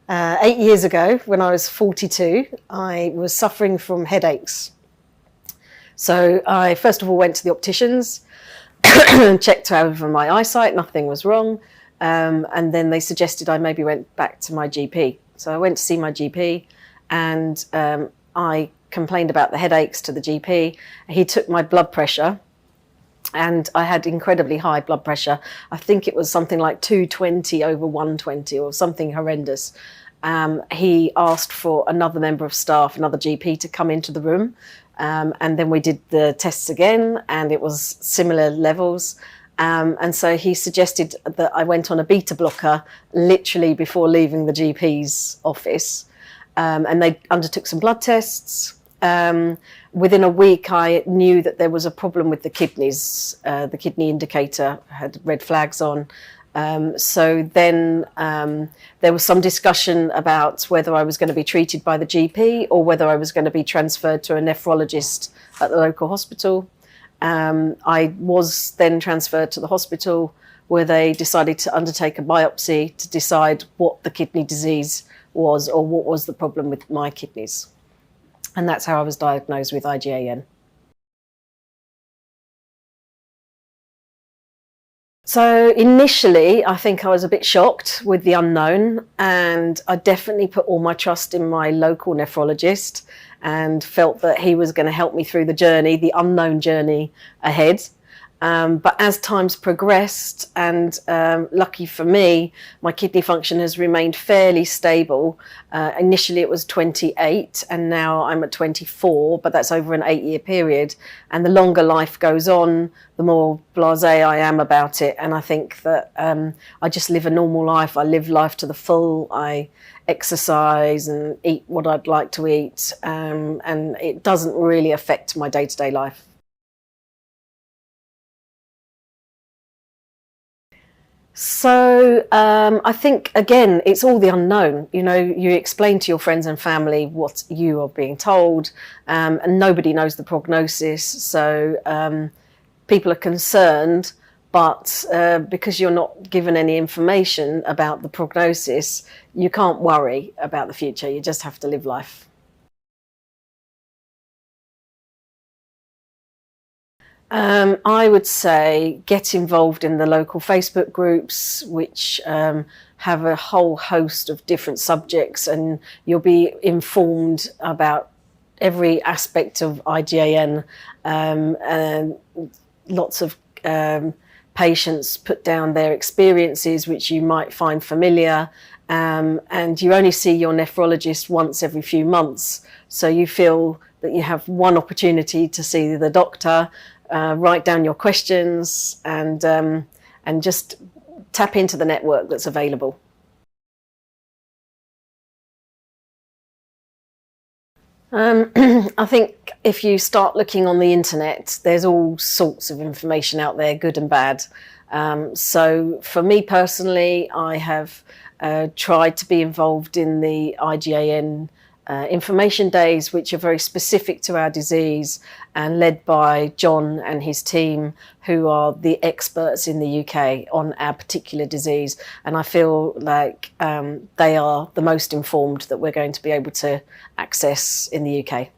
8 years ago, when I was 42, I was suffering from headaches. So I first of all went to the opticians, checked over my eyesight, nothing was wrong. And then they suggested I maybe went back to my GP. So I went to see my GP, and I complained about the headaches to the GP. He took my blood pressure, and I had incredibly high blood pressure. I think it was something like 220 over 120 or something horrendous. He asked for another member of staff, another GP, to come into the room. And then we did the tests again, and it was similar levels. And so he suggested that I went on a beta blocker literally before leaving the GP's office. And they undertook some blood tests. Within a week, I knew that there was a problem with the kidneys. The kidney indicator had red flags on. So then there was some discussion about whether I was going to be treated by the GP or whether I was going to be transferred to a nephrologist at the local hospital. I was then transferred to the hospital, where they decided to undertake a biopsy to decide what the kidney disease was, or what was the problem with my kidneys. And that's how I was diagnosed with IgAN. So initially, I think I was a bit shocked with the unknown, and I definitely put all my trust in my local nephrologist and felt that he was going to help me through the journey, the unknown journey ahead. But as time's progressed, and lucky for me, my kidney function has remained fairly stable. Initially it was 28, and now I'm at 24, but that's over an 8-year period. And the longer life goes on, the more blasé I am about it. And I think that I just live a normal life. I live life to the full. I exercise and eat what I'd like to eat, and it doesn't really affect my day-to-day life. So I think, again, it's all the unknown. You know, you explain to your friends and family what you are being told, and nobody knows the prognosis. So people are concerned, but because you're not given any information about the prognosis, you can't worry about the future. You just have to live life. I would say get involved in the local Facebook groups, which have a whole host of different subjects, and you'll be informed about every aspect of IgAN. And lots of patients put down their experiences, which you might find familiar. And you only see your nephrologist once every few months, so you feel that you have one opportunity to see the doctor. Write down your questions, and just tap into the network that's available. I think if you start looking on the internet, there's all sorts of information out there, good and bad. So for me personally, I have tried to be involved in the IgAN information days, which are very specific to our disease and led by John and his team, who are the experts in the UK on our particular disease. And I feel like they are the most informed that we're going to be able to access in the UK.